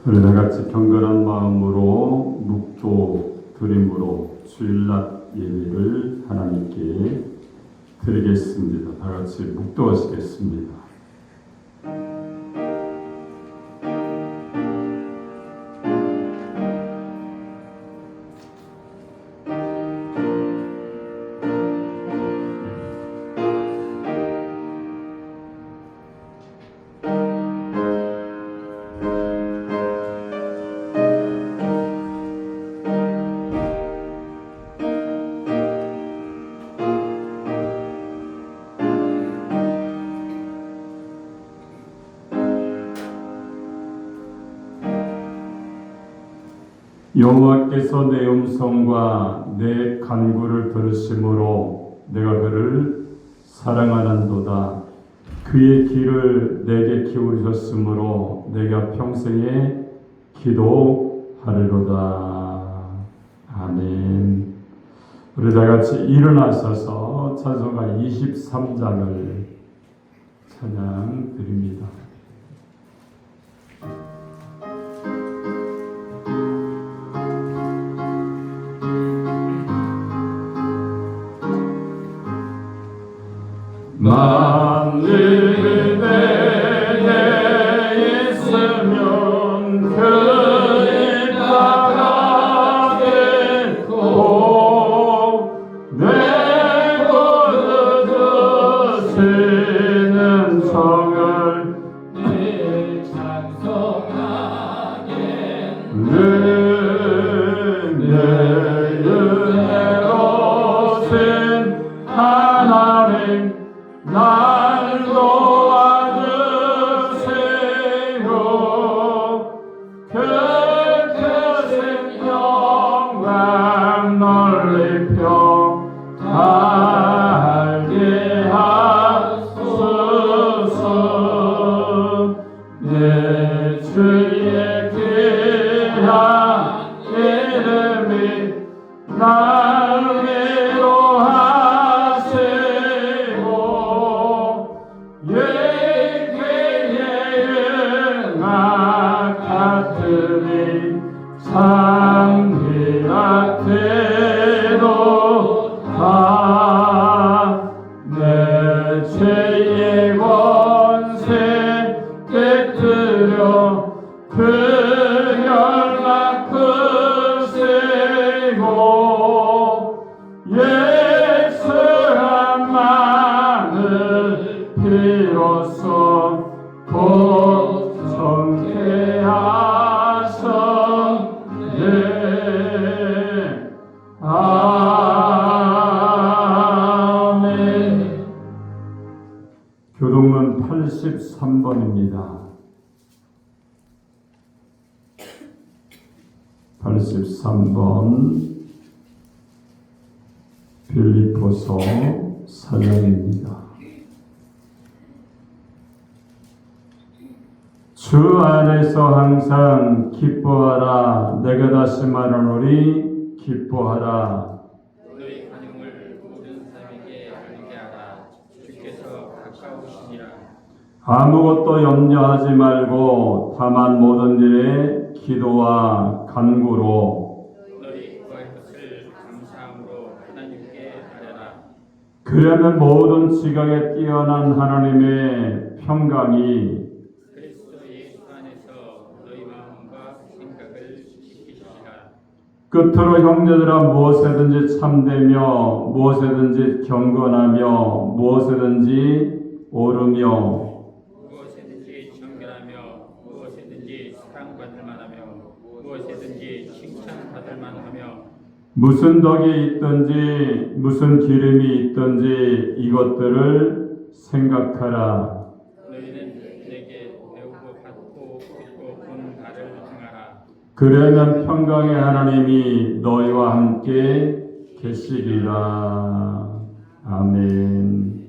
우리 다같이 경건한 마음으로 묵도 드림으로 주일낮 예배를 하나님께 드리겠습니다. 다같이 묵도하시겠습니다. 여호와께서 내 음성과 내 간구를 들으심으로 내가 그를 사랑하는도다. 그의 귀를 내게 기울이셨으므로 내가 평생에 기도하리로다. 아멘. 우리 다같이 일어나셔서 찬송가 23장을 찬양 드립니다. 만일 내게 있으면 그리 나가겠고 내 버릇 드시는 성을 내 찬송하겠네. 내 은혜로신 하나님 날 도와주시고 그 크신 영광 넓혀 알게 하소서. 내 주의 귀한 이름이 날 위로하시고 장미가 되도다. 내 죄의 권세 깨뜨려 그 열막 크시고 예수한 마늘 비로소 곧 정케하셨네. 아멘. 교동문 83번입니다. 83번 빌립보서 4장입니다. 주 안에서 항상 기뻐하라. 내가 다시 말하노니 기뻐하라. 너희 간용을 모든 사람에게 알게 하라. 주께서 가까우시니라. 아무것도 염려하지 말고 다만 모든 일에 기도와 간구로 너희 구할 것을 감사함으로 하나님께 아뢰라. 그러면 모든 지각에 뛰어난 하나님의 평강이 그리스도 예수 안에서 너희 마음과 생각을 지키시리라. 끝으로 형제들아 무엇에든지 참되며 무엇에든지 경건하며 무엇에든지 오르며 무엇에든지 정결하며 무엇에든지 사랑받을 만하며 무엇에든지 칭찬받을 만하며 무슨 덕이 있든지 무슨 기름이 있든지 이것들을 생각하라. 너희는 내게 배우고 받고 듣고 본 바를 행하라. 그러면 평강의 하나님이 너희와 함께 계시리라. 아멘.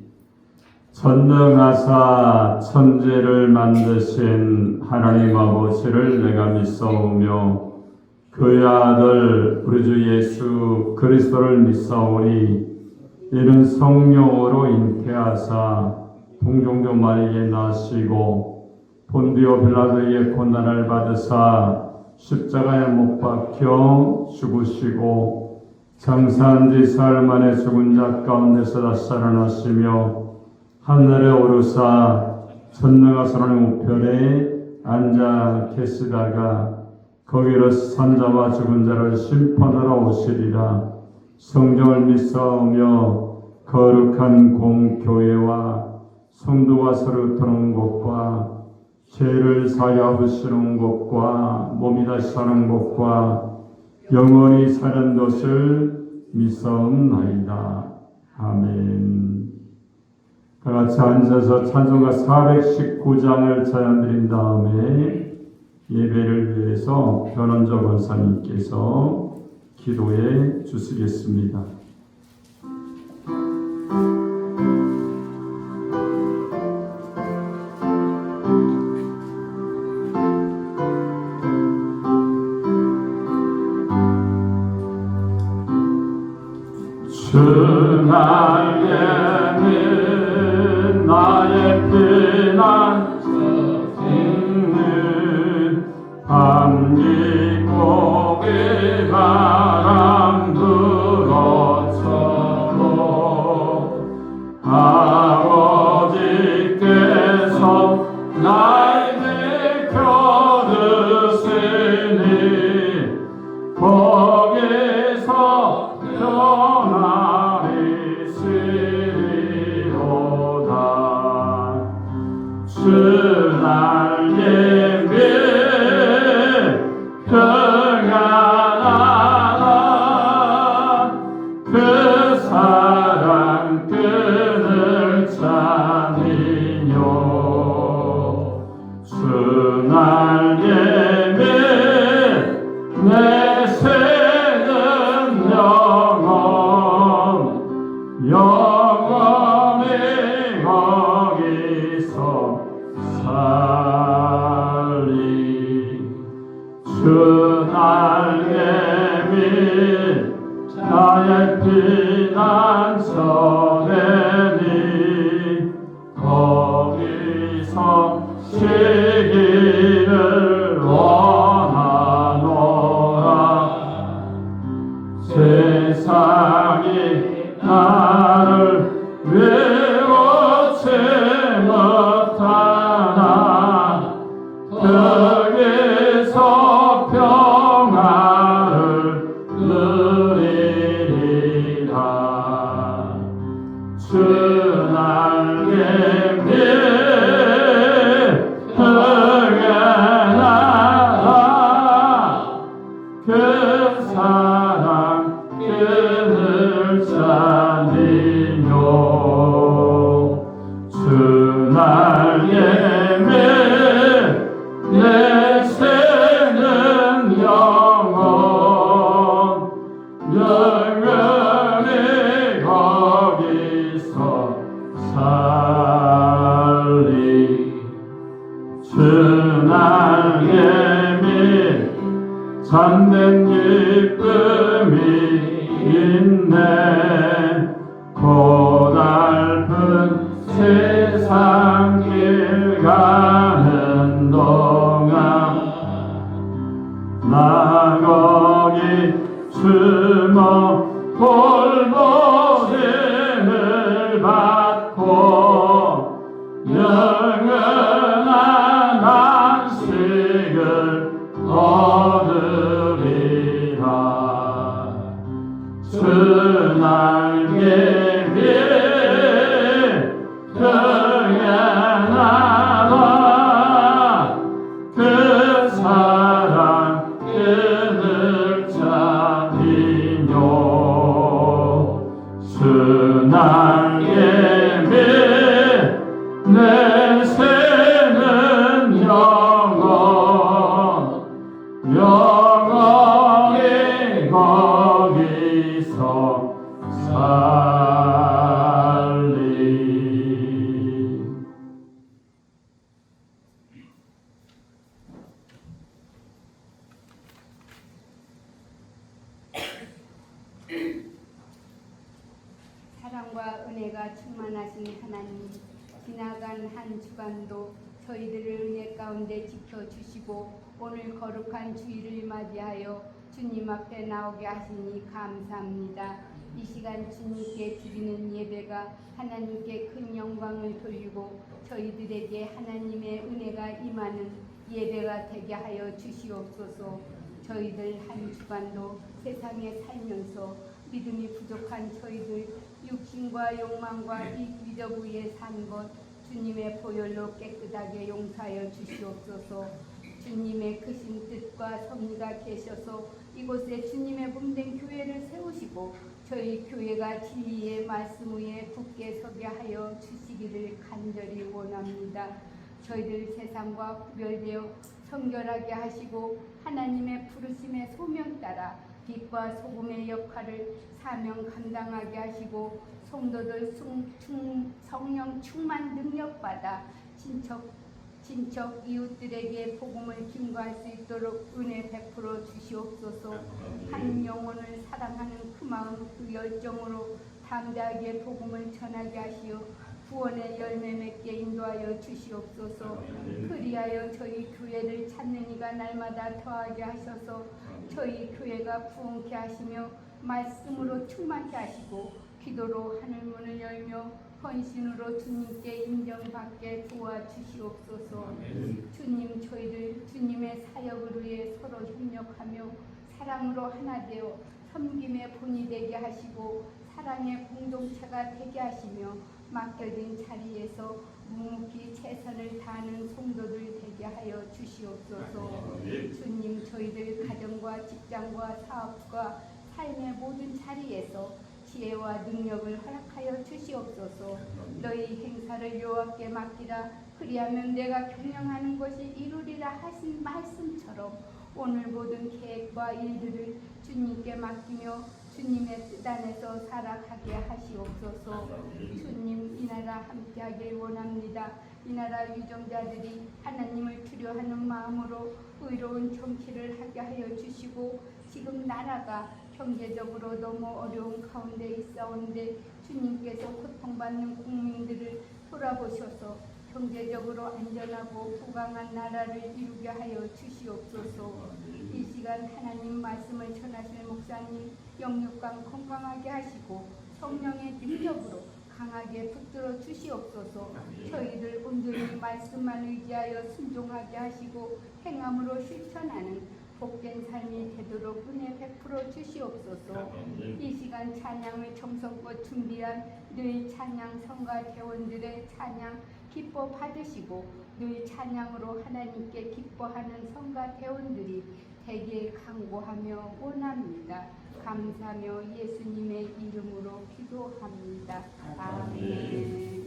전능하사 천지를 만드신 하나님 아버지를 내가 믿사오며 그의 아들 우리 주 예수 그리스도를 믿사오니 이는 성령으로 잉태하사 동정녀 마리아에게 나시고 본디오 빌라도에게 고난을 받으사 십자가에 못 박혀 죽으시고 장사한 지 사흘 만에 죽은 자 가운데서 다시 살아나시며 하늘에 오르사 전능하신 하나님 우편에 앉아 계시다가 거기로 산자와 죽은 자를 심판하러 오시리라. 성경을 믿사오며 거룩한 공교회와 성도가 서로 터는 것과 죄를 사하시는 것과 몸이 다시 사는 것과 영원히 사는 것을 믿사옵나이다. 아멘. 다 같이 앉아서 찬송가 419장을 찬양드린 다음에 예배를 위해서 변원조 권사님께서 기도해 주시겠습니다. 주 나에게는 나의 피난처 있는 밤기고기 바람 불어쳐도 아버지께서 나를 켜주시니 거기서 평안히 쉬리로다. 주 나의 빛 평안하다. 그 사랑 끈을 찾으며 주 나의 빛 내 새는 영원히 거기서 살리. 주 나의 빛 나의 피난처 되니 거기서 쉬기를 원하노라. 세상이 나를 외롭지 못하나 거기서 평안을 누리리라. 주 나의 빛 평안하다. 그 사랑 끈을 찾으며 주 나의 빛 내 새는 영원히 거기서 살리. 주 나의 빛 참된 기쁨이 있네. 고달픈 세상 길 가는 동안 나 거기 숨어 돌보심을 받고 영원한 안식을 얻으리라. 주 나의 빛 평안하다. 그 사랑 끈을 찾으며 주 나의 빛 내 새는 영원히 거기서 살리. 사랑과 은혜가 충만하신 하나님, 지나간 한 주간도 저희들을 은혜 가운데 지켜주시고 오늘 거룩한 주일을 맞이하여 주님 앞에 나오게 하시니 감사합니다. 이 시간 주님께 드리는 예배가 하나님께 큰 영광을 돌리고 저희들에게 하나님의 은혜가 임하는 예배가 되게 하여 주시옵소서. 저희들 한 주간도 세상에 살면서 믿음이 부족한 저희들 육신과 욕망과 이 위적 위에 산 것 주님의 보혈로 깨끗하게 용서하여 주시옵소서. 주님의 크신 뜻과 섭리가 계셔서 이곳에 주님의 몸된 교회를 세우시고 저희 교회가 진리의 말씀 위에 굳게 서게 하여 주시기를 간절히 원합니다. 저희들 세상과 구별되어 성결하게 하시고 하나님의 부르심의 소명 따라 빛과 소금의 역할을 사명 감당하게 하시고 성도들 성령 충만 능력받아 친척 이웃들에게 복음을 김구할 수 있도록 은혜 베풀어 주시옵소서. 한 영혼을 사랑하는 그 마음 그 열정으로 담대하게 복음을 전하게 하시어 구원의 열매 맺게 인도하여 주시옵소서. 그리하여 저희 교회를 찾는 이가 날마다 더하게 하셔서 저희 교회가 부흥케 하시며 말씀으로 충만케 하시고 기도로 하늘문을 열며 헌신으로 주님께 인정받게 도와주시옵소서. 주님 저희들 주님의 사역을 위해 서로 협력하며 사랑으로 하나 되어 섬김의 본이 되게 하시고 사랑의 공동체가 되게 하시며 맡겨진 자리에서 묵묵히 최선을 다하는 성도들 되게 하여 주시옵소서. 주님 저희들 가정과 직장과 사업과 삶의 모든 자리에서 지혜와 능력을 허락하여 주시옵소서. 너희 행사를 여호와께 맡기라. 그리하면 내가 경영하는 것이 이루리라 하신 말씀처럼 오늘 모든 계획과 일들을 주님께 맡기며 주님의 뜻 안에서 살아가게 하시옵소서. 주님 이 나라 함께하길 원합니다. 이 나라 유정자들이 하나님을 두려워하는 마음으로 의로운 정치를 하게 하여 주시고 지금 나라가 경제적으로 너무 어려운 가운데 있사온데 주님께서 고통받는 국민들을 돌아보셔서 경제적으로 안전하고 부강한 나라를 이루게 하여 주시옵소서. 이 시간 하나님 말씀을 전하실 목사님 영육간 건강하게 하시고 성령의 능력으로 강하게 붙들어 주시옵소서. 저희들 온전히 말씀만 의지하여 순종하게 하시고 행함으로 실천하는 복된 삶이 되도록 은혜 베풀어 주시옵소서. 이 시간 찬양을 정성껏 준비한 늘 찬양 성가 대원들의 찬양 기뻐 받으시고 늘 찬양으로 하나님께 기뻐하는 성가 대원들이 되길 간구하며 원합니다. 감사하며 예수님의 이름으로 기도합니다. 아멘.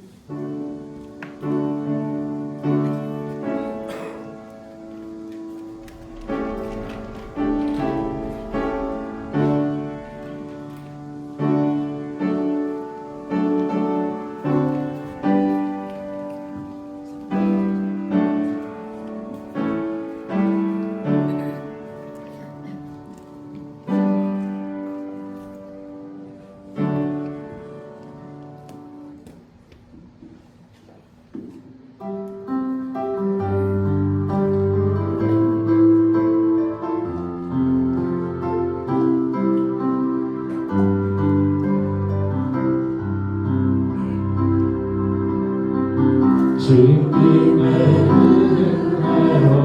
주님의 은혜로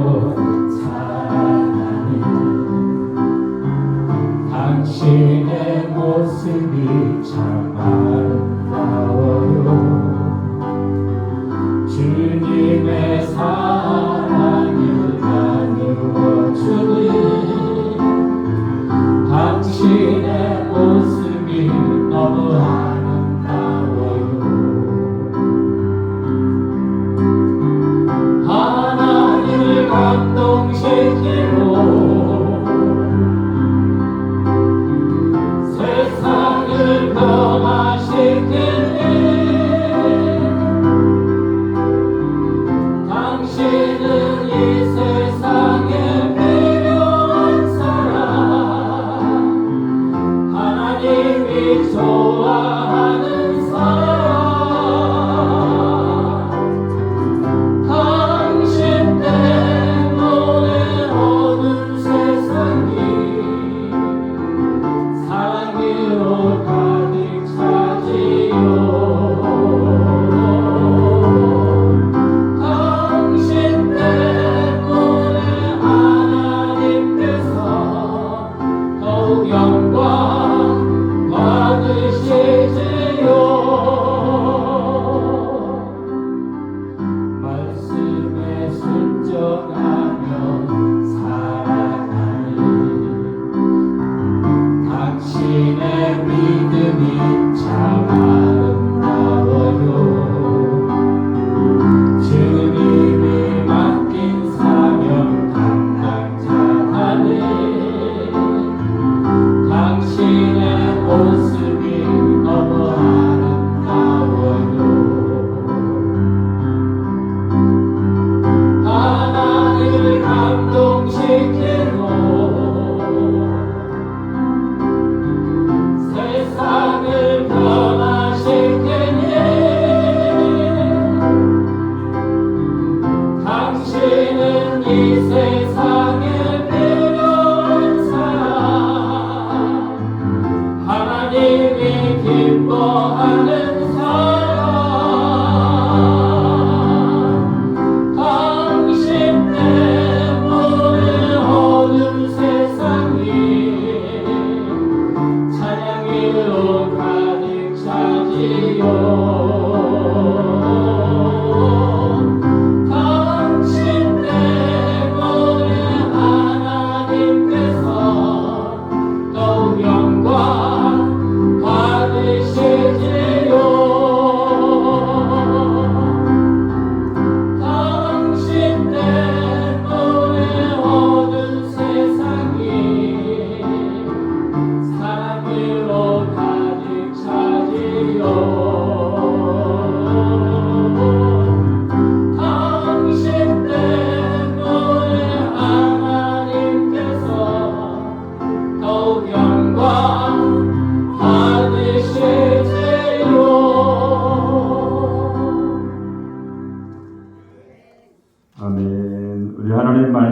살아가는 당신의 모습이 참 아름다워요. 주님의 사랑을 나누어주니 당신의 모습이 너무 하나님과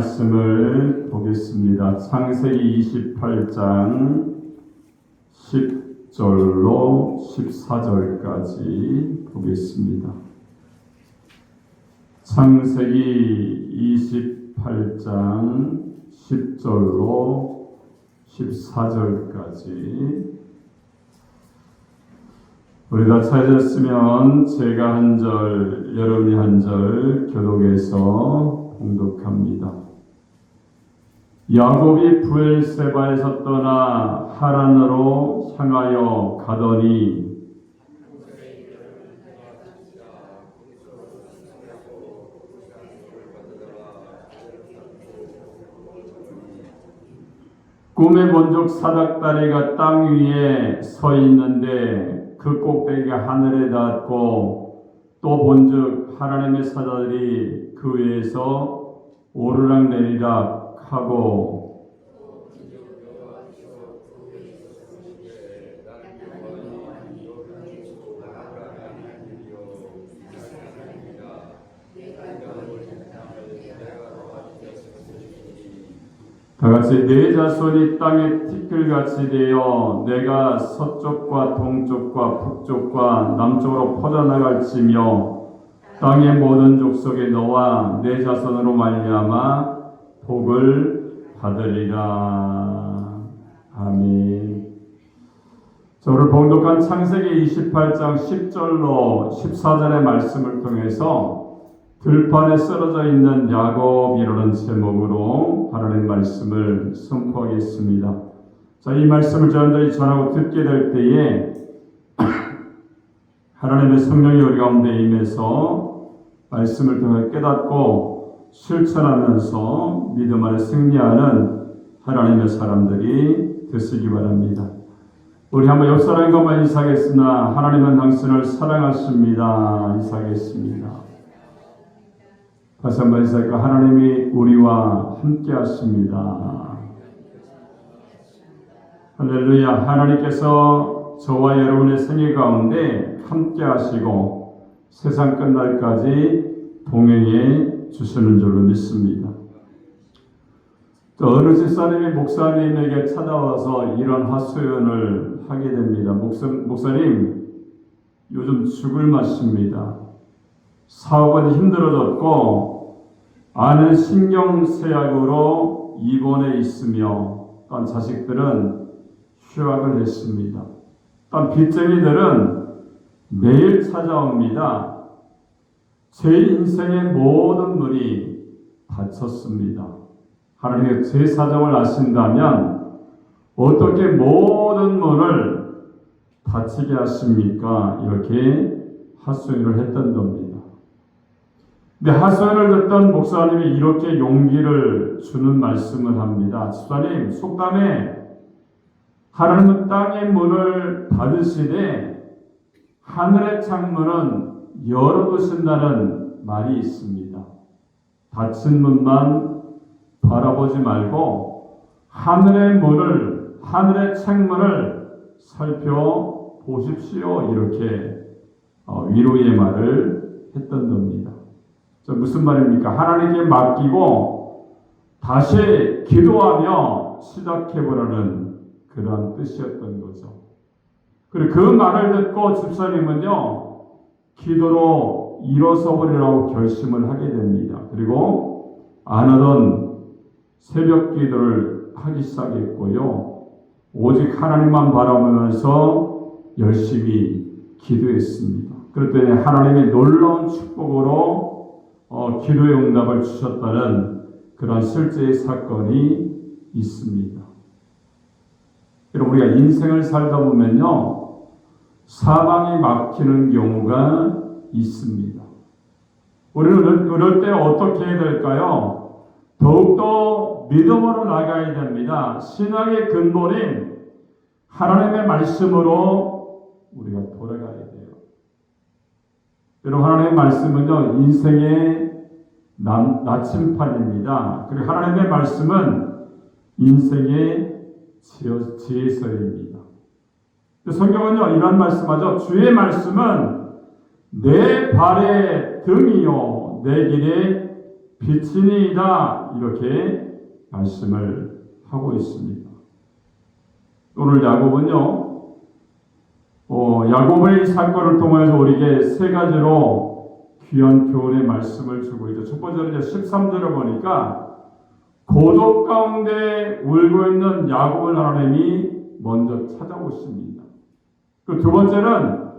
말씀을 보겠습니다. 창세기 28장 10절로 14절까지 보겠습니다. 창세기 28장 10절로 14절까지 우리 다 찾았으면 제가 한 절, 여러분이 한 절 교독해서 봉독합니다. 야곱이 브엘세바에서 떠나 하란으로 향하여 가더니 꿈에 본 적 사닥다리가 땅 위에 서 있는데 그 꼭대기가 하늘에 닿았고 또 본즉 하나님의 사자들이 그 위에서 오르락 내리락 하고 다같이 네 자손이 땅에 티끌같이 되어 내가 서쪽과 동쪽과 북쪽과 남쪽으로 퍼져나갈지며 땅의 모든 족속에 너와 네 자손으로 말미암아 복을 받으리라. 아멘. 오늘 봉독한 창세기 28장 10절로 14절의 말씀을 통해서 들판에 쓰러져 있는 야곱이라는 제목으로 하나님의 말씀을 선포하겠습니다. 자, 이 말씀을 저희들이 전하고 듣게 될 때에 하나님의 성령이 우리 가운데 임해서 말씀을 통해 깨닫고 실천하면서 믿음 안에 승리하는 하나님의 사람들이 되시기 바랍니다. 우리 한번 옆 사람과 인사하겠으나 하나님은 당신을 사랑하십니다. 인사하겠습니다. 다시 한번 인사할까? 하나님이 우리와 함께 하십니다. 할렐루야. 하나님께서 저와 여러분의 생애 가운데 함께 하시고 세상 끝날까지 동행해 주시는 줄로 믿습니다. 또 어느 집사님이 목사님에게 찾아와서 이런 하소연을 하게 됩니다. 목사님, 요즘 죽을 맛입니다. 사업은 힘들어졌고 아는 신경쇠약으로 입원해 있으며 또 자식들은 휴학을 했습니다. 또 빚쟁이들은 매일 찾아옵니다. 제 인생의 모든 문이 닫혔습니다. 하나님의 제 사정을 아신다면 어떻게 모든 문을 닫히게 하십니까? 이렇게 하소연을 했던 겁니다. 근데 하소연을 듣던 목사님이 이렇게 용기를 주는 말씀을 합니다. 집사님, 속담에 하나님은 땅의 문을 닫으시되 하늘의 창문은 열어두신다는 말이 있습니다. 닫힌 문만 바라보지 말고 하늘의 문을, 하늘의 창문을 살펴보십시오. 이렇게 위로의 말을 했던 겁니다. 무슨 말입니까? 하나님께 맡기고 다시 기도하며 시작해보라는 그런 뜻이었던 거죠. 그리고 그 말을 듣고 집사님은요, 기도로 일어서버리라고 결심을 하게 됩니다. 그리고 안 하던 새벽 기도를 하기 시작했고요. 오직 하나님만 바라보면서 열심히 기도했습니다. 그랬더니 하나님의 놀라운 축복으로 기도의 응답을 주셨다는 그런 실제의 사건이 있습니다. 여러분, 우리가 인생을 살다 보면요, 사망이 막히는 경우가 있습니다. 우리는 그럴 때 어떻게 해야 될까요? 더욱더 믿음으로 나가야 됩니다. 신앙의 근본인 하나님의 말씀으로 우리가 돌아가야 돼요. 여러분, 하나님의 말씀은요, 인생의 나침판입니다. 그리고 하나님의 말씀은 인생의 지혜서입니다. 성경은요, 이런 말씀하죠. 주의 말씀은 내 발의 등이요 내 길의 빛이니이다 이렇게 말씀을 하고 있습니다. 오늘 야곱은요, 야곱의 이 사건을 통해서 우리에게 세 가지로 귀한 교훈의 말씀을 주고 있죠. 첫 번째는 이제 13절을 보니까 고독 가운데 울고 있는 야곱을 하나님이 먼저 찾아오십니다. 그 두 번째는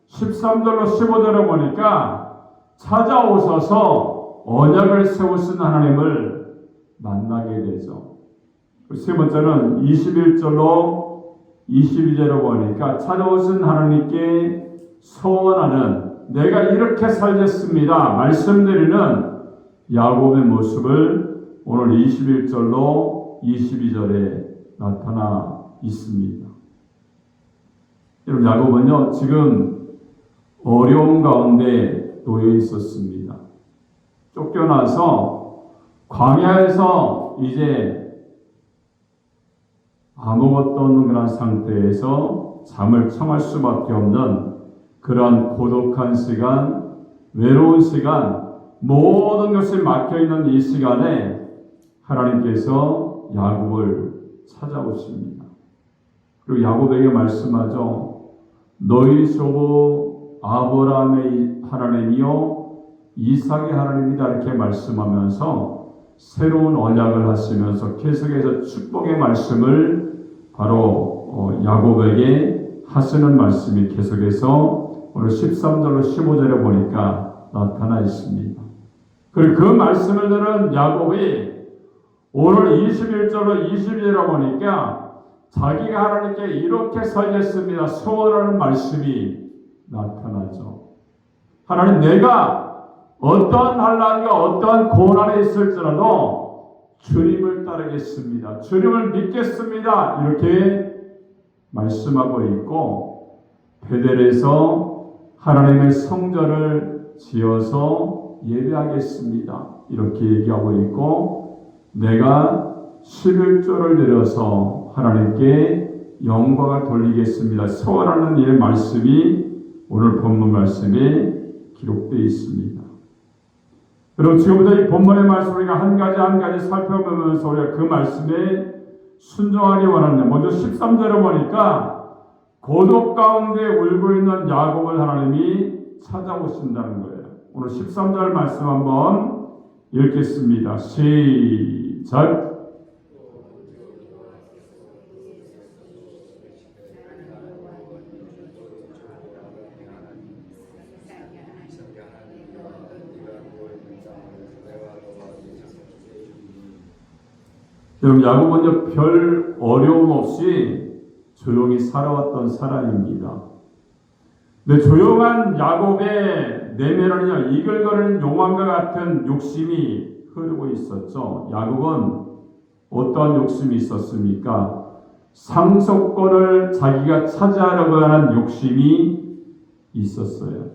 13절로 15절을 보니까 찾아오셔서 언약을 세우신 하나님을 만나게 되죠. 세 번째는 21절로 22절을 보니까 찾아오신 하나님께 소원하는 내가 이렇게 살겠습니다 말씀드리는 야곱의 모습을 오늘 21절로 22절에 나타나 있습니다. 여러분, 야곱은요 지금 어려운 가운데 놓여 있었습니다. 쫓겨나서 광야에서 이제 아무것도 없는 그런 상태에서 잠을 청할 수밖에 없는 그러한 고독한 시간, 외로운 시간, 모든 것이 막혀있는 이 시간에 하나님께서 야곱을 찾아오십니다. 그리고 야곱에게 말씀하죠. 너희 조부 아브라함의 하나님이요 이삭의 하나님이다 이렇게 말씀하면서 새로운 언약을 하시면서 계속해서 축복의 말씀을 바로 야곱에게 하시는 말씀이 계속해서 오늘 13절로 15절에 보니까 나타나 있습니다. 그리고 그 말씀을 들은 야곱이 오늘 21절로 22절에 보니까 자기가 하나님께 이렇게 살겠습니다 소원하는 말씀이 나타나죠. 하나님, 내가 어떠한 환난과 어떠한 고난에 있을지라도 주님을 따르겠습니다. 주님을 믿겠습니다. 이렇게 말씀하고 있고 베델에서 하나님의 성전을 지어서 예배하겠습니다. 이렇게 얘기하고 있고 내가 11조를 드려서 하나님께 영광을 돌리겠습니다. 소원하는 이 말씀이 오늘 본문 말씀에 기록되어 있습니다. 그럼 지금부터 이 본문의 말씀을 우리가 한 가지 살펴보면서 우리가 그 말씀에 순종하기 원하는데 먼저 13절을 보니까 고독 가운데 울고 있는 야곱을 하나님이 찾아오신다는 거예요. 오늘 13절 말씀 한번 읽겠습니다. 시작. 여러분, 야곱은요 별 어려움 없이 조용히 살아왔던 사람입니다. 근데 조용한 야곱의 내면에는요 이글거리는 용왕과 같은 욕심이 흐르고 있었죠. 야곱은 어떠한 욕심이 있었습니까? 상속권을 자기가 차지하려고 하는 욕심이 있었어요.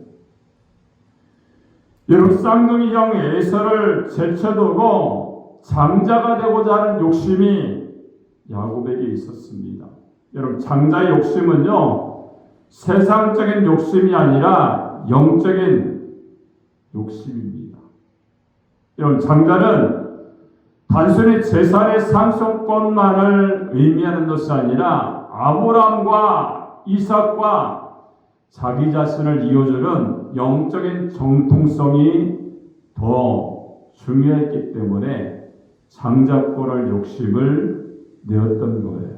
여러분, 쌍둥이 형 에서를 제쳐두고 장자가 되고자 하는 욕심이 야곱에게 있었습니다. 여러분, 장자의 욕심은요 세상적인 욕심이 아니라 영적인 욕심입니다. 여러분, 장자는 단순히 재산의 상속권만을 의미하는 것이 아니라 아브라함과 이삭과 자기 자신을 이어주는 영적인 정통성이 더 중요했기 때문에 장자권을 욕심을 내었던 거예요.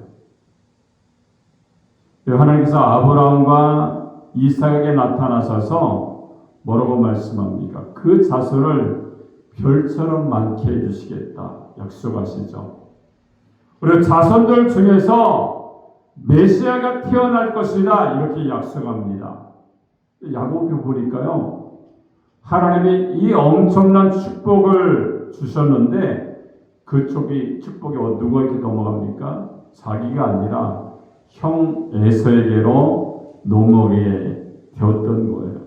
하나님께서 아브라함과 이삭에게 나타나셔서 뭐라고 말씀합니까? 그 자손을 별처럼 많게 해주시겠다 약속하시죠. 그리고 자손들 중에서 메시아가 태어날 것이다 이렇게 약속합니다. 야곱이 보니까요 하나님이 이 엄청난 축복을 주셨는데 그 축복이 누구에게 넘어갑니까? 자기가 아니라 형 에서에게로 넘어오게 되었던 거예요.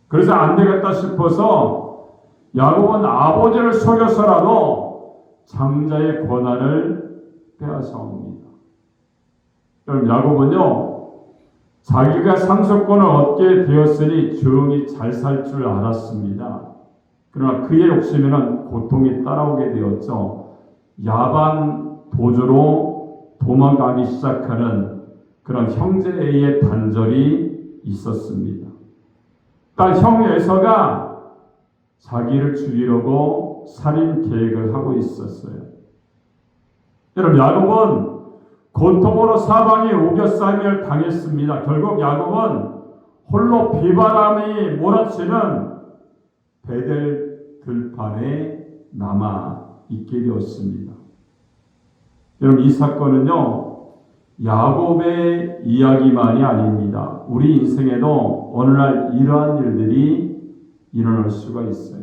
그래서 안 되겠다 싶어서 야곱은 아버지를 속여서라도 장자의 권한을 빼앗아옵니다. 여러분, 야곱은요 자기가 상속권을 얻게 되었으니 조용히 잘 살 줄 알았습니다. 그러나 그의 욕심에는 고통이 따라오게 되었죠. 야반 도주로 도망가기 시작하는 그런 형제의 단절이 있었습니다. 딸 형 에서가 자기를 죽이려고 살인 계획을 하고 있었어요. 여러분, 야곱은 고통으로 사방이 우겨싸임을 당했습니다. 결국 야곱은 홀로 비바람이 몰아치는 베델 들판에 남아 있게 되었습니다. 여러분, 이 사건은요, 야곱의 이야기만이 아닙니다. 우리 인생에도 어느 날 이러한 일들이 일어날 수가 있어요.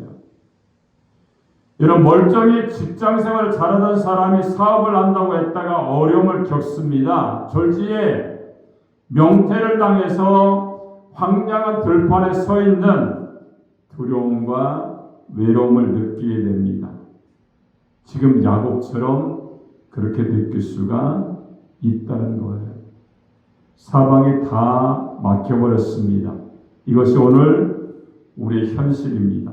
여러분, 멀쩡히 직장생활을 잘하던 사람이 사업을 한다고 했다가 어려움을 겪습니다. 졸지에 명퇴를 당해서 황량한 들판에 서 있는 두려움과 외로움을 느끼게 됩니다. 지금 야곱처럼 그렇게 느낄 수가 있다는 거예요. 사방이 다 막혀버렸습니다. 이것이 오늘 우리의 현실입니다.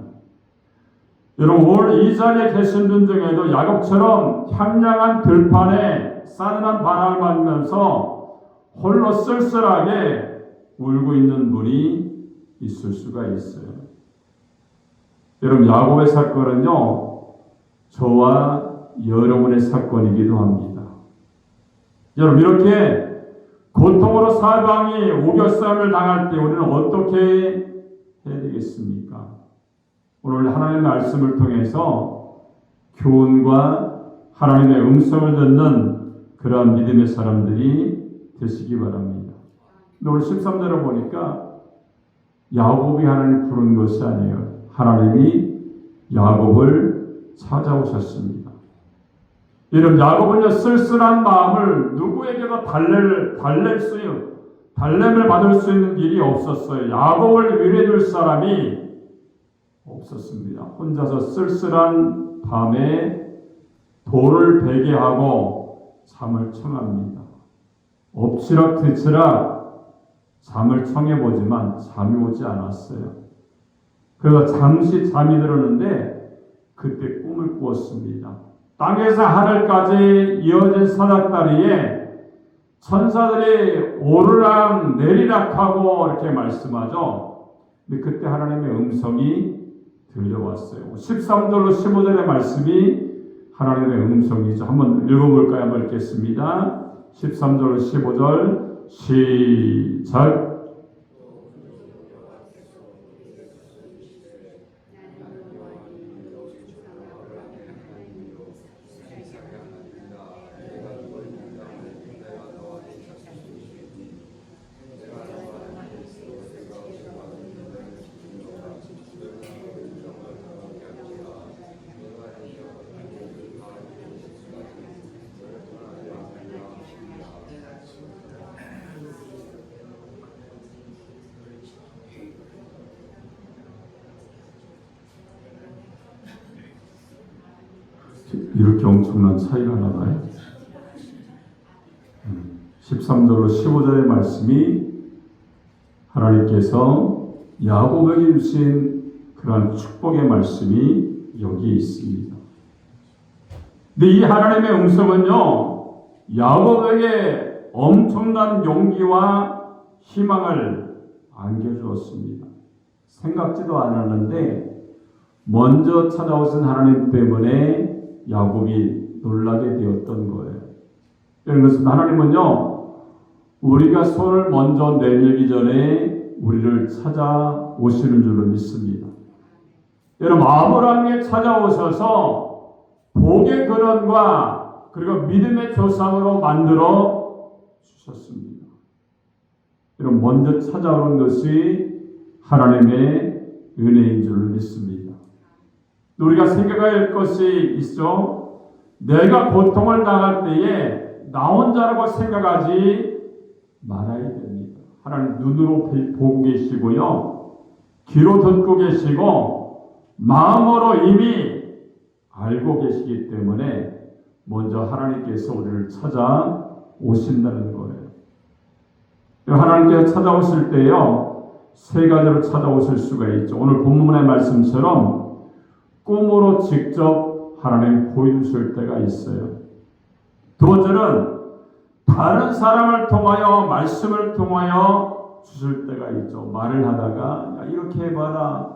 여러분, 오늘 이 자리에 계신 분 중에도 야곱처럼 향량한 들판에 싸늘한 바람을 맞으면서 홀로 쓸쓸하게 울고 있는 분이 있을 수가 있어요. 여러분, 야곱의 사건은요, 저와 여러분의 사건이기도 합니다. 여러분, 이렇게 고통으로 사방이 우겨싸움을 당할 때 우리는 어떻게 해야 되겠습니까? 오늘 하나님의 말씀을 통해서 교훈과 하나님의 음성을 듣는 그러한 믿음의 사람들이 되시기 바랍니다. 근데 오늘 13절을 보니까 야곱이 하나님을 부른 것이 아니에요. 하나님이 야곱을 찾아오셨습니다. 여러분, 야곱은요, 쓸쓸한 마음을 누구에게도 달램을 받을 수 있는 일이 없었어요. 야곱을 위로해 줄 사람이 없었습니다. 혼자서 쓸쓸한 밤에 돌을 베게 하고 잠을 청합니다. 엎치락뒤치락 잠을 청해보지만 잠이 오지 않았어요. 그래서 잠시 잠이 들었는데 그때 꿈을 꾸었습니다. 땅에서 하늘까지 이어진 사닥다리에 천사들이 오르락 내리락하고 이렇게 말씀하죠. 근데 그때 하나님의 음성이 들려왔어요. 13절로 15절의 말씀이 하나님의 음성이죠. 한번 읽어볼까요? 한번 읽겠습니다. 13절 15절 시작. 이렇게 엄청난 차이가 나나요? 13절로 15절의 말씀이 하나님께서 야곱에게 주신 그러한 축복의 말씀이 여기에 있습니다. 근데 이 하나님의 음성은요, 야곱에게 엄청난 용기와 희망을 안겨주었습니다. 생각지도 않았는데 먼저 찾아오신 하나님 때문에 야곱이 놀라게 되었던 거예요. 그래서 하나님은요, 우리가 손을 먼저 내밀기 전에 우리를 찾아오시는 줄로 믿습니다. 여러분, 아브라함에 찾아오셔서 복의 근원과 그리고 믿음의 조상으로 만들어 주셨습니다. 여러분, 먼저 찾아오는 것이 하나님의 은혜인 줄로 믿습니다. 우리가 생각해야 할 것이 있죠. 내가 고통을 당할 때에 나 혼자라고 생각하지 말아야 됩니다. 하나님 눈으로 보고 계시고요, 귀로 듣고 계시고 마음으로 이미 알고 계시기 때문에 먼저 하나님께서 우리를 찾아오신다는 거예요. 하나님께서 찾아오실 때요, 세 가지로 찾아오실 수가 있죠. 오늘 본문의 말씀처럼 꿈으로 직접 하나님 보여주실 때가 있어요. 두 번째는 다른 사람을 통하여 말씀을 통하여 주실 때가 있죠. 말을 하다가 야, 이렇게 해봐라.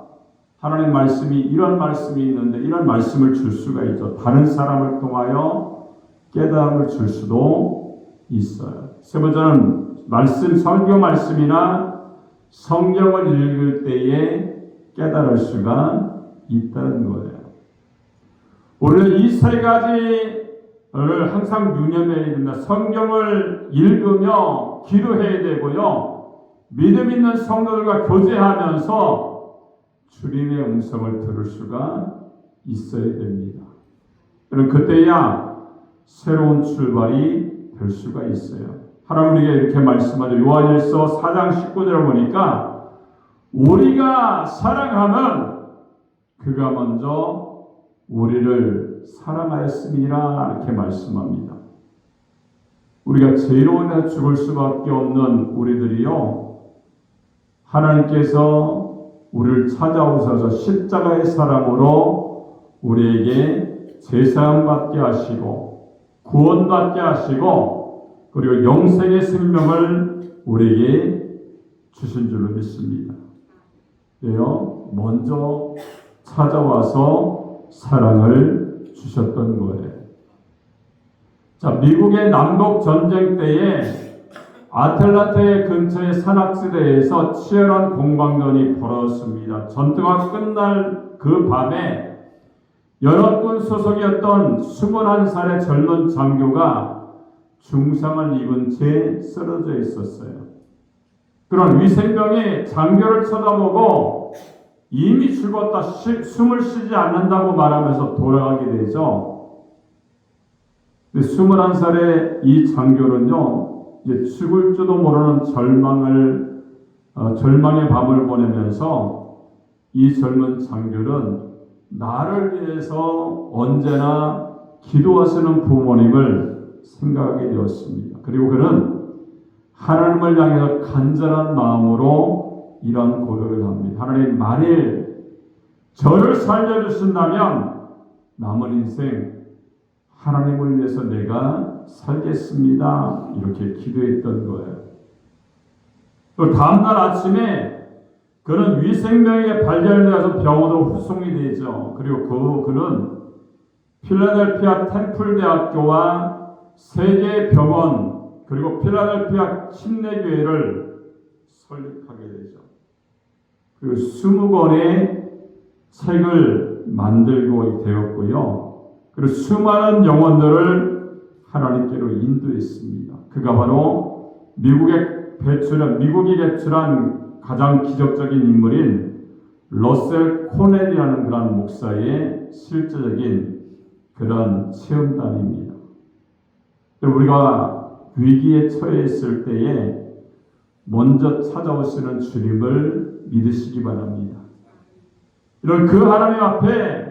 하나님 말씀이 이런 말씀이 있는데 이런 말씀을 줄 수가 있죠. 다른 사람을 통하여 깨달음을 줄 수도 있어요. 세 번째는 말씀, 설교 말씀이나 성경을 읽을 때에 깨달을 수가 있다는 거예요. 우리는 이 세 가지를 항상 유념해야 됩니다. 성경을 읽으며 기도해야 되고요. 믿음 있는 성도들과 교제하면서 주님의 음성을 들을 수가 있어야 됩니다. 그럼 그때야 새로운 출발이 될 수가 있어요. 하나님 우리에게 이렇게 말씀하죠. 요한일서 4장 19절을 보니까 우리가 사랑하면 그가 먼저 우리를 사랑하였음이라 이렇게 말씀합니다. 우리가 죄로 인해 죽을 수밖에 없는 우리들이요, 하나님께서 우리를 찾아오셔서 십자가의 사랑으로 우리에게 제사함 받게 하시고 구원받게 하시고 그리고 영생의 생명을 우리에게 주신 줄로 믿습니다. 그래요? 먼저 찾아와서 사랑을 주셨던 거예요. 자, 미국의 남북 전쟁 때에 아틀란타 근처의 산악지대에서 치열한 공방전이 벌어졌습니다. 전투가 끝날 그 밤에 연합군 소속이었던 21살의 젊은 장교가 중상을 입은 채 쓰러져 있었어요. 그런 위생병이 장교를 쳐다보고 이미 죽었다, 숨을 쉬지 않는다고 말하면서 돌아가게 되죠. 21살의 이 장교는요, 이제 죽을 줄도 모르는 절망의 밤을 보내면서 이 젊은 장교는 나를 위해서 언제나 기도하시는 부모님을 생각하게 되었습니다. 그리고 그는 하나님을 향해서 간절한 마음으로 이런 고백을 합니다. 하나님, 만일 저를 살려주신다면 남은 인생 하나님을 위해서 내가 살겠습니다. 이렇게 기도했던 거예요. 또 다음날 아침에 그는 위생병에 발견되어서 병원으로 후송이 되죠. 그리고 그는 필라델피아 템플대학교와 세계 병원 그리고 필라델피아 침례교회를 설립하게 되죠. 그리고 20권의 책을 만들고 되었고요. 그리고 수많은 영혼들을 하나님께로 인도했습니다. 그가 바로 미국이 개출한 가장 기적적인 인물인 러셀 코넬이라는 그런 목사의 실제적인 그런 체험담입니다. 우리가 위기에 처해 있을 때에 먼저 찾아오시는 주님을 믿으시기 바랍니다. 이런 그 하나님 앞에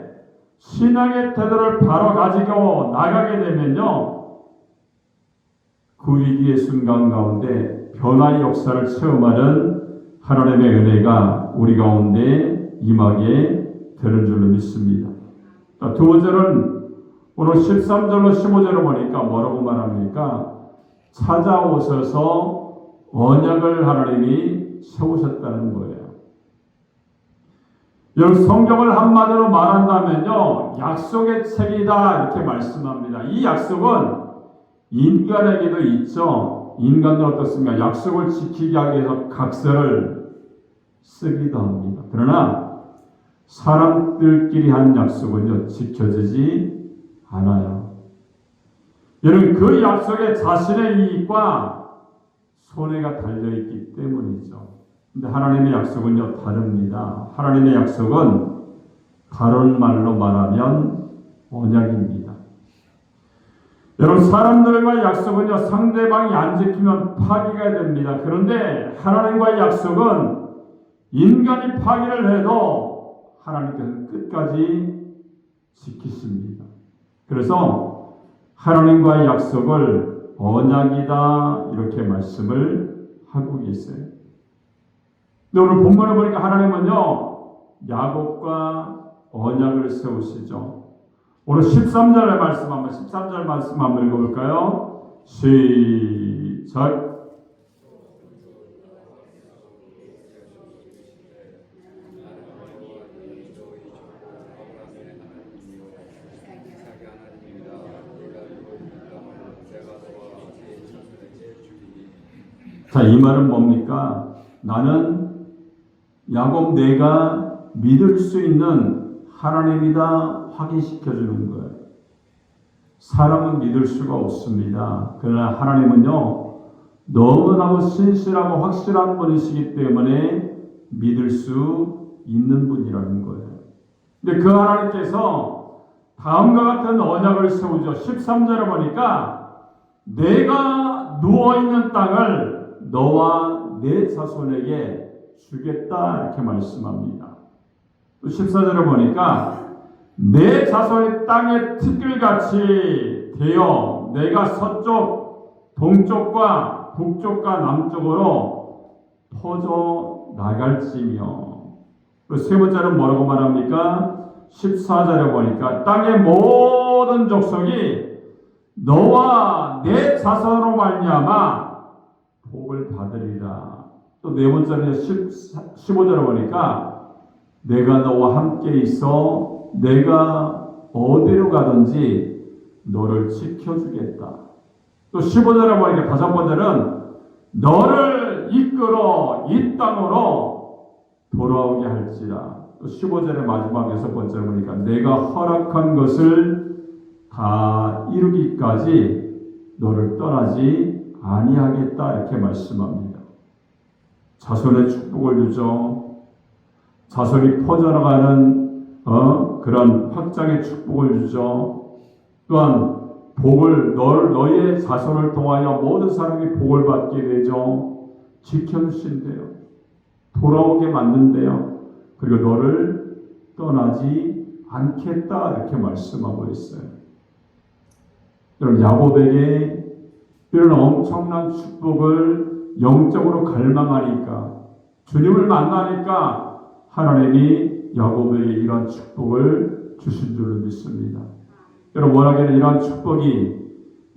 신앙의 태도를 바로 가지고 나가게 되면요, 그 위기의 순간 가운데 변화의 역사를 체험하는 하나님의 은혜가 우리 가운데 임하게 되는 줄로 믿습니다. 두 번째는 오늘 13절로 15절을 보니까 뭐라고 말합니까? 찾아오셔서 언약을 하나님이 세우셨다는 거예요. 여기 성경을 한마디로 말한다면요, 약속의 책이다 이렇게 말씀합니다. 이 약속은 인간에게도 있죠. 인간은 어떻습니까? 약속을 지키기 하기 위해서 각서를 쓰기도 합니다. 그러나 사람들끼리 한 약속은요, 지켜지지 않아요. 여러분, 그 약속에 자신의 이익과 손해가 달려있기 때문이죠. 근데 하나님의 약속은요, 다릅니다. 하나님의 약속은 다른 말로 말하면 언약입니다. 여러분, 사람들과의 약속은요, 상대방이 안 지키면 파기가 됩니다. 그런데 하나님과의 약속은 인간이 파기를 해도 하나님께서는 끝까지 지키십니다. 그래서 하나님과의 약속을 언약이다 이렇게 말씀을 하고 계세요. 근데 오늘 본문을 보니까 하나님은요, 야곱과 언약을 세우시죠. 오늘 13절 말씀 한번 읽어볼까요? 시작. 자, 이 말은 뭡니까? 나는 야곱 내가 믿을 수 있는 하나님이다 확인시켜 주는 거예요. 사람은 믿을 수가 없습니다. 그러나 하나님은요, 너무나도 신실하고 확실한 분이시기 때문에 믿을 수 있는 분이라는 거예요. 근데 그 하나님께서 다음과 같은 언약을 세우죠. 13절에 보니까 내가 누워있는 땅을 너와 내 자손에게 주겠다 이렇게 말씀합니다. 또 14절에 보니까 내 자손의 땅의 티끌같이 되어 내가 서쪽, 동쪽과 북쪽과 남쪽으로 퍼져 나갈지며. 세 번째는 뭐라고 말합니까? 14절에 보니까 땅의 모든 족속이 너와 내 자손으로 말미암아 복을 받으리라. 또 네 번째는 15절에 보니까 내가 너와 함께 있어 내가 어디로 가든지 너를 지켜주겠다. 또 15절에 보니까 다섯 번째는 너를 이끌어 이 땅으로 돌아오게 할지라. 또 15절의 마지막 여섯 번째로 보니까 내가 허락한 것을 다 이루기까지 너를 떠나지 아니하겠다 이렇게 말씀합니다. 자손의 축복을 주죠. 자손이 퍼져나가는 그런 확장의 축복을 주죠. 또한 복을 너의 자손을 통하여 모든 사람이 복을 받게 되죠. 지켜주신대요. 돌아오게 만든대요. 그리고 너를 떠나지 않겠다 이렇게 말씀하고 있어요. 여러분, 야곱에게 이런 엄청난 축복을 영적으로 갈망하니까, 주님을 만나니까 하나님이 야곱에게 이런 축복을 주신 줄로 믿습니다. 여러분, 원하기는 이런 축복이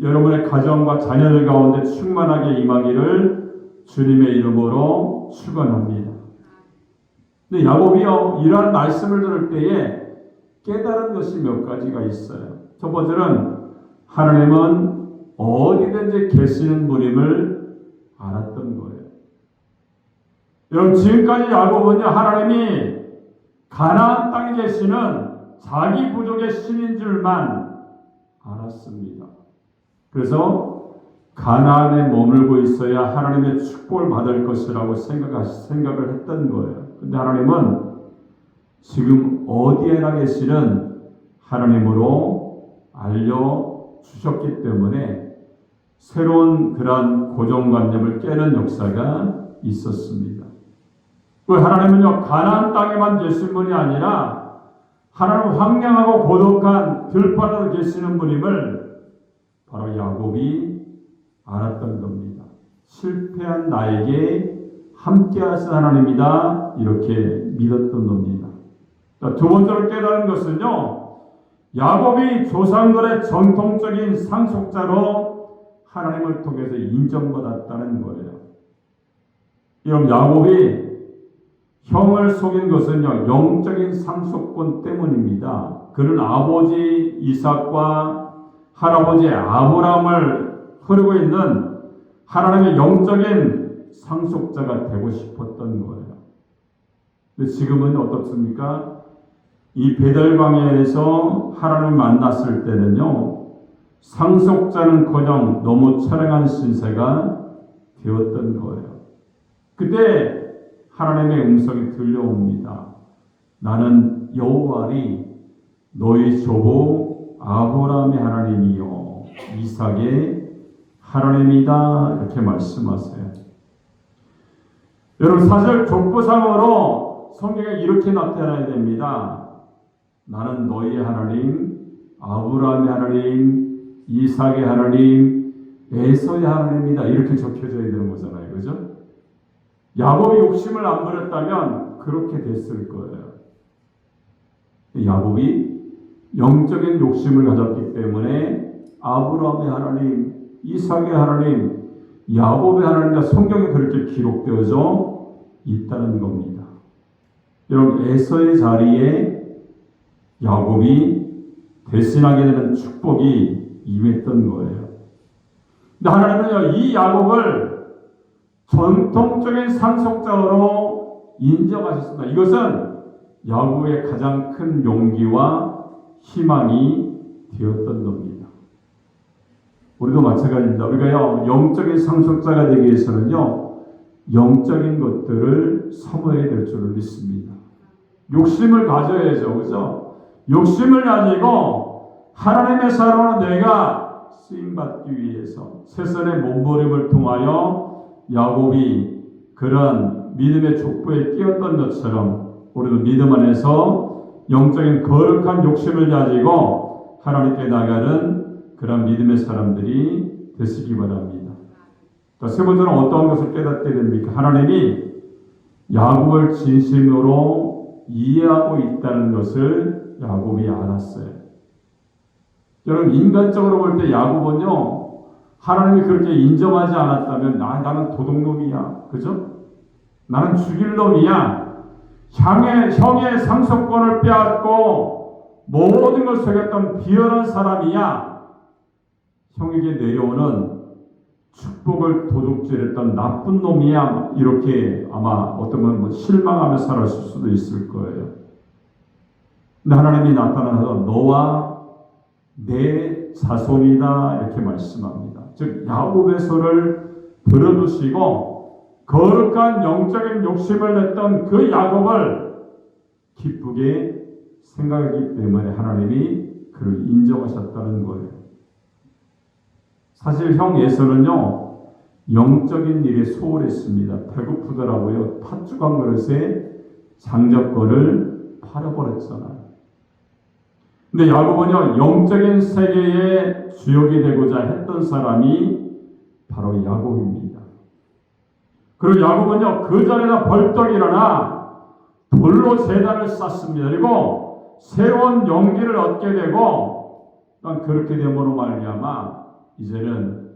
여러분의 가정과 자녀들 가운데 충만하게 임하기를 주님의 이름으로 축원합니다. 근데 야곱이요, 이러한 말씀을 들을 때에 깨달은 것이 몇 가지가 있어요. 첫 번째는 하나님은 어디든지 계시는 분임을 알았던 거예요. 여러분, 지금까지 야곱은요, 하나님이 가나안 땅에 계시는 자기 부족의 신인 줄만 알았습니다. 그래서 가나안에 머물고 있어야 하나님의 축복을 받을 것이라고 생각을 했던 거예요. 근데 하나님은 지금 어디에나 계시는 하나님으로 알려주셨기 때문에 새로운 그러한 고정관념을 깨는 역사가 있었습니다. 그 하나님은요, 가나안 땅에만 계신 분이 아니라 하나님 황량하고 고독한 들판으로 계시는 분임을 바로 야곱이 알았던 겁니다. 실패한 나에게 함께 하신 하나님이다 이렇게 믿었던 겁니다. 두 번째로 깨달은 것은요, 야곱이 조상들의 전통적인 상속자로 하나님을 통해서 인정받았다는 거예요. 여러분, 야곱이 형을 속인 것은요, 영적인 상속권 때문입니다. 그는 아버지 이삭과 할아버지 아브라함을 흐르고 있는 하나님의 영적인 상속자가 되고 싶었던 거예요. 근데 지금은 어떻습니까? 이 베델 광야에서 하나님을 만났을 때는요, 상속자는커녕 너무 처량한 신세가 되었던 거예요. 그때 하나님의 음성이 들려옵니다. 나는 여호와니 너희 조부 아브라함의 하나님이요 이삭의 하나님이다 이렇게 말씀하세요. 여러분, 사실 족보상으로 성경에 이렇게 나타나야 됩니다. 나는 너희의 하나님, 아브라함의 하나님, 이삭의 하나님, 에서의 하나님이다 이렇게 적혀져야 되는 거잖아요. 그죠? 야곱이 욕심을 안 부렸다면 그렇게 됐을 거예요. 야곱이 영적인 욕심을 가졌기 때문에 아브라함의 하나님, 이삭의 하나님, 야곱의 하나님과 성경에 그렇게 기록되어져 있다는 겁니다. 여러분, 에서의 자리에 야곱이 대신하게 되는 축복이 임했던 거예요. 근데 하나님은요, 이 야곱을 전통적인 상속자로 인정하셨습니다. 이것은 야곱의 가장 큰 용기와 희망이 되었던 겁니다. 우리도 마찬가지입니다. 우리가요, 영적인 상속자가 되기 위해서는요, 영적인 것들을 사모해야 될 줄을 믿습니다. 욕심을 가져야죠. 그죠? 욕심을 가지고 하나님의 사랑으로 내가 쓰임받기 위해서 세선의 몸부림을 통하여 야곱이 그런 믿음의 족보에 끼었던 것처럼 우리도 믿음 안에서 영적인 거룩한 욕심을 가지고 하나님께 나가는 그런 믿음의 사람들이 되시기 바랍니다. 세 번째는 어떠한 것을 깨닫게 됩니까? 하나님이 야곱을 진심으로 이해하고 있다는 것을 야곱이 알았어요. 여러분, 인간적으로 볼 때 야곱은요, 하나님이 그렇게 인정하지 않았다면 나는 도둑놈이야. 그죠? 나는 죽일 놈이야. 형의 상속권을 빼앗고 모든 걸 속였던 비열한 사람이야. 형에게 내려오는 축복을 도둑질했던 나쁜 놈이야. 이렇게 아마 어떤 분 실망하며 살았을 수도 있을 거예요. 근데 하나님이 나타나서 너와 내 자손이다 이렇게 말씀합니다. 즉 야곱의 손을 들어주시고 거룩한 영적인 욕심을 냈던 그 야곱을 기쁘게 생각하기 때문에 하나님이 그를 인정하셨다는 거예요. 사실 형 에서는요, 영적인 일에 소홀했습니다. 배고프더라고요. 팥죽 한 그릇에 장작권을 팔아버렸잖아요. 근데 야곱은요, 영적인 세계의 주역이 되고자 했던 사람이 바로 야곱입니다. 그리고 야곱은요, 그 자리에다 벌떡 일어나 돌로 제단을 쌓습니다. 그리고 새로운 용기를 얻게 되고, 그렇게 됨으로 말미암아 이제는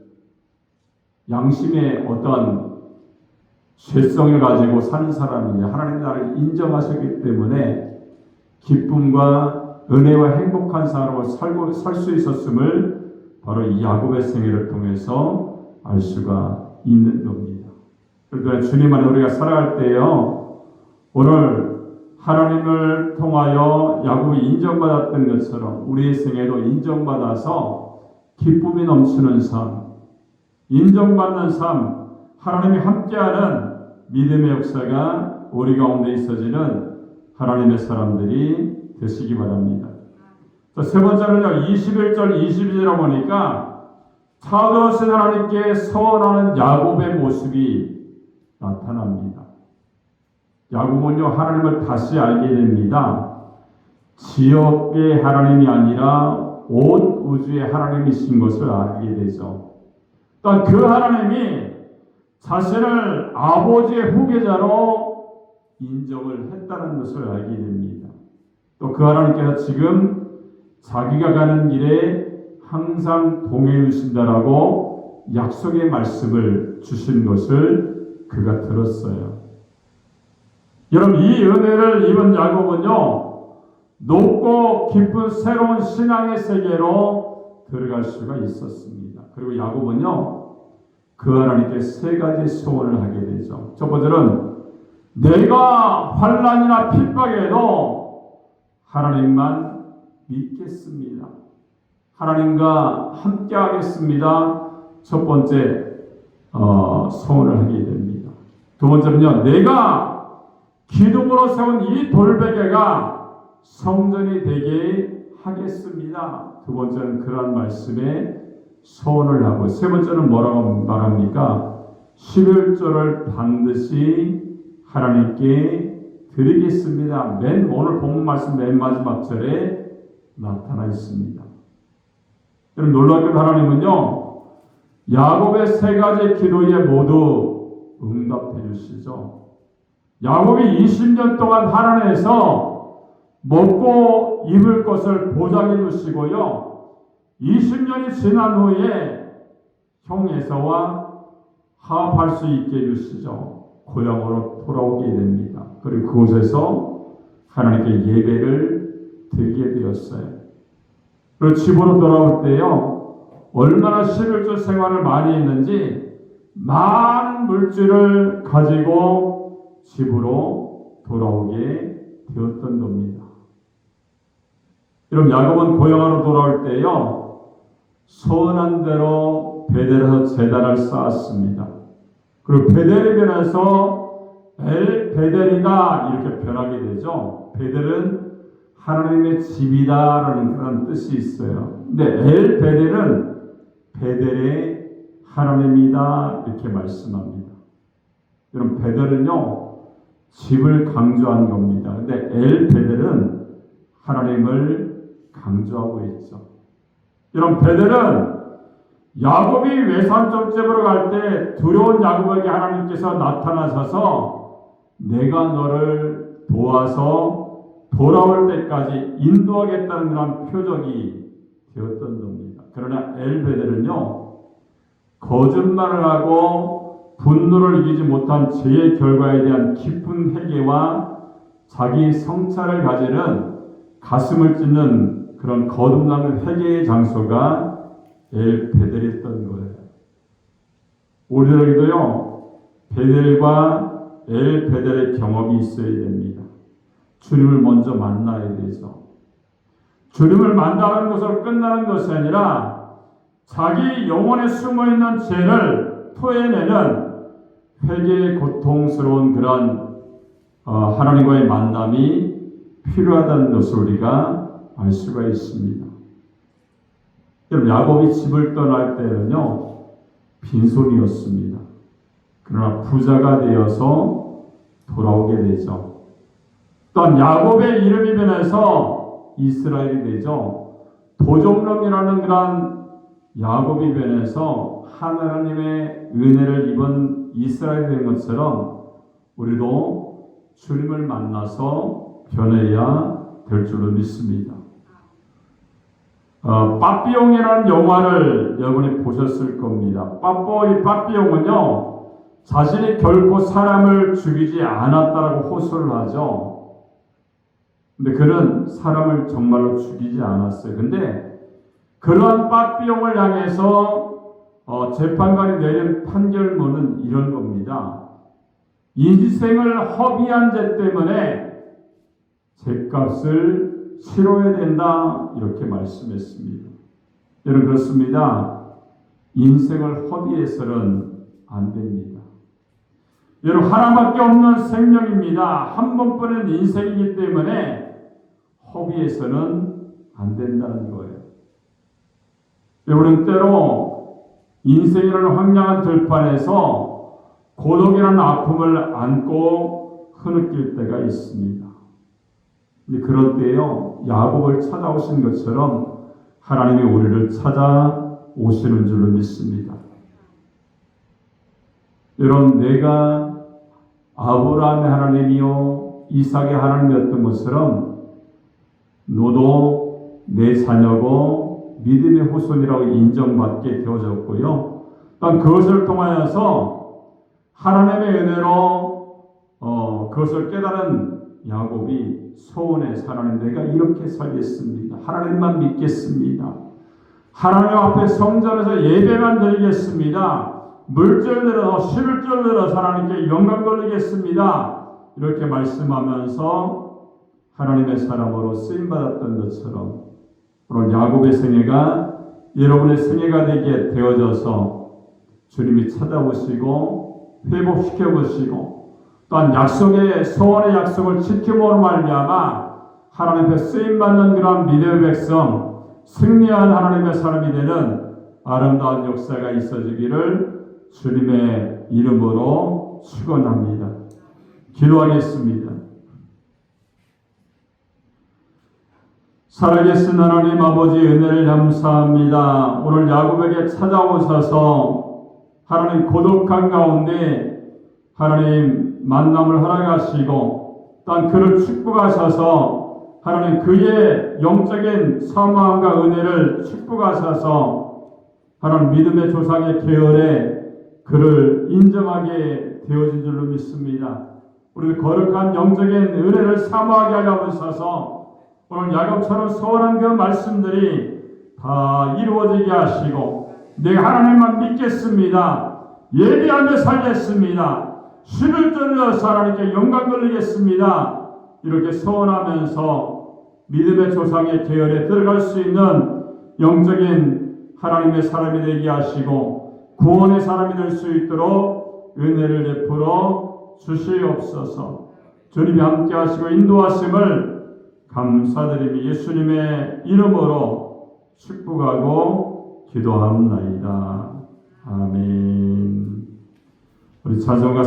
양심의 어떤 죄성을 가지고 사는 사람이냐, 하나님 나를 인정하셨기 때문에 기쁨과 은혜와 행복한 삶을 살 수 있었음을 바로 이 야곱의 생애를 통해서 알 수가 있는 겁니다. 그러니까 주님 안에 우리가 살아갈 때요, 오늘 하나님을 통하여 야곱이 인정받았던 것처럼 우리의 생애도 인정받아서 기쁨이 넘치는 삶, 인정받는 삶, 하나님이 함께하는 믿음의 역사가 우리 가운데 있어지는 하나님의 사람들이 되시기 바랍니다. 세 번째는요, 21절 22절에 보니까 차가우신 하나님께 서원하는 야곱의 모습이 나타납니다. 야곱은요, 하나님을 다시 알게 됩니다. 지역의 하나님이 아니라 온 우주의 하나님이신 것을 알게 되죠. 또한 그 하나님이 자신을 아버지의 후계자로 인정을 했다는 것을 알게 됩니다. 또 그 하나님께서 지금 자기가 가는 길에 항상 동행해 주신다라고 약속의 말씀을 주신 것을 그가 들었어요. 여러분, 이 은혜를 입은 야곱은요, 높고 깊은 새로운 신앙의 세계로 들어갈 수가 있었습니다. 그리고 야곱은요, 그 하나님께 세 가지 소원을 하게 되죠. 첫 번째는 내가 환난이나 핍박에도 하나님만 믿겠습니다. 하나님과 함께 하겠습니다. 첫 번째 소원을 하게 됩니다. 두 번째는요, 내가 기둥으로 세운 이 돌베개가 성전이 되게 하겠습니다. 두 번째는 그러한 말씀에 소원을 하고, 세 번째는 뭐라고 말합니까? 11조를 반드시 하나님께 드리겠습니다. 오늘 본문 말씀 맨 마지막 절에 나타나 있습니다. 여러분, 놀랍게도 하나님은요, 야곱의 세 가지 기도에 모두 응답해 주시죠. 야곱이 20년 동안 하나님에서 먹고 입을 것을 보장해 주시고요. 20년이 지난 후에 형 에사와 화합할 수 있게 해주시죠. 고향으로 돌아오게 됩니다. 그리고 그곳에서 하나님께 예배를 드리게 되었어요. 그리고 집으로 돌아올 때요, 얼마나 11조 생활을 많이 했는지 많은 물질을 가지고 집으로 돌아오게 되었던 겁니다. 여러분, 야곱은 고향으로 돌아올 때요, 서운한 대로 베델에서 제단을 쌓았습니다. 그리고 베델이 변해서 엘 베델이다 이렇게 변하게 되죠. 베델은 하나님의 집이다라는 그런 뜻이 있어요. 근데 엘 베델은 베델의 하나님이다 이렇게 말씀합니다. 여러분, 베델은요 집을 강조한 겁니다. 근데 엘 베델은 하나님을 강조하고 있죠. 여러분, 베델은 야곱이 외산점집으로 갈 때 두려운 야곱에게 하나님께서 나타나셔서 내가 너를 도와서 돌아올 때까지 인도하겠다는 그런 표적이 되었던 겁니다. 그러나 엘베델은요, 거짓말을 하고 분노를 이기지 못한 죄의 결과에 대한 깊은 회개와 자기 성찰을 가지는 가슴을 찢는 그런 거듭나는 회개의 장소가 엘베델이었던 거예요. 우리들에게도요, 베델과 엘베델의 경험이 있어야 됩니다. 주님을 먼저 만나야 되죠. 주님을 만나는 것으로 끝나는 것이 아니라 자기 영혼에 숨어있는 죄를 토해내는 회개의 고통스러운 그런 하나님과의 만남이 필요하다는 것을 우리가 알 수가 있습니다. 여러분, 야곱이 집을 떠날 때는요, 빈손이었습니다. 그러나 부자가 되어서 돌아오게 되죠. 또한 야곱의 이름이 변해서 이스라엘이 되죠. 도적놈이라는 그런 야곱이 변해서 하나님의 은혜를 입은 이스라엘이 된 것처럼 우리도 주님을 만나서 변해야 될 줄로 믿습니다. 빠삐용이라는 영화를 여러분이 보셨을 겁니다. 빠삐용은요, 자신이 결코 사람을 죽이지 않았다라고 호소를 하죠. 근데 그는 사람을 정말로 죽이지 않았어요. 근데 그러한 빠삐용을 향해서 재판관이 내린 판결문은 이런 겁니다. 인생을 허비한 죄 때문에 죄값을 치러야 된다 이렇게 말씀했습니다. 여러분, 그렇습니다. 인생을 허비해서는 안 됩니다. 여러분, 하나밖에 없는 생명입니다. 한 번뿐인 인생이기 때문에 허비해서는 안 된다는 거예요. 여러분, 때로 인생이라는 황량한 들판에서 고독이라는 아픔을 안고 흐느낄 때가 있습니다. 근데 그럴 때요, 야곱을 찾아오신 것처럼 하나님이 우리를 찾아오시는 줄로 믿습니다. 여러분, 내가 아브라함의 하나님이요 이삭의 하나님이었던 것처럼 너도 내 자녀고 믿음의 후손이라고 인정받게 되어졌고요. 또한 그것을 통하여서 하나님의 은혜로 그것을 깨달은 야곱이 소원해서 하나님, 내가 이렇게 살겠습니다. 하나님만 믿겠습니다. 하나님 앞에 성전에서 예배만 드리겠습니다. 물질 들어서 11절 들어서 하나님께 영광 돌리겠습니다. 이렇게 말씀하면서 하나님의 사람으로 쓰임받았던 것처럼 오늘 야곱의 생애가 여러분의 생애가 되게 되어져서 주님이 찾아오시고 회복시켜보시고 또한 약속의 소원의 약속을 지킴으로 말미암아 하나님 앞에 쓰임받는 그런 믿음의 백성, 승리한 하나님의 사람이 되는 아름다운 역사가 있어지기를 주님의 이름으로 축원합니다. 기도하겠습니다. 살아계신 하나님 아버지, 은혜를 감사합니다. 오늘 야곱에게 찾아오셔서 하나님 고독한 가운데 하나님 만남을 허락하시고 또한 그를 축복하셔서 하나님 그의 영적인 사모함과 은혜를 축복하셔서 하나님 믿음의 조상의 계열에 그를 인정하게 되어진 줄로 믿습니다. 우리 거룩한 영적인 은혜를 사모하게 하여 주셔서 오늘 야곱처럼 소원한 그 말씀들이 다 이루어지게 하시고 내가 하나님만 믿겠습니다. 예비하며 살겠습니다. 11절에서 하나님께 영광 돌리겠습니다. 이렇게 소원하면서 믿음의 조상의 계열에 들어갈 수 있는 영적인 하나님의 사람이 되게 하시고 구원의 사람이 될 수 있도록 은혜를 베풀어 주시옵소서. 주님이 함께 하시고 인도하심을 감사드리며 예수님의 이름으로 축복하고 기도합나이다. 아멘. 우리 찬송가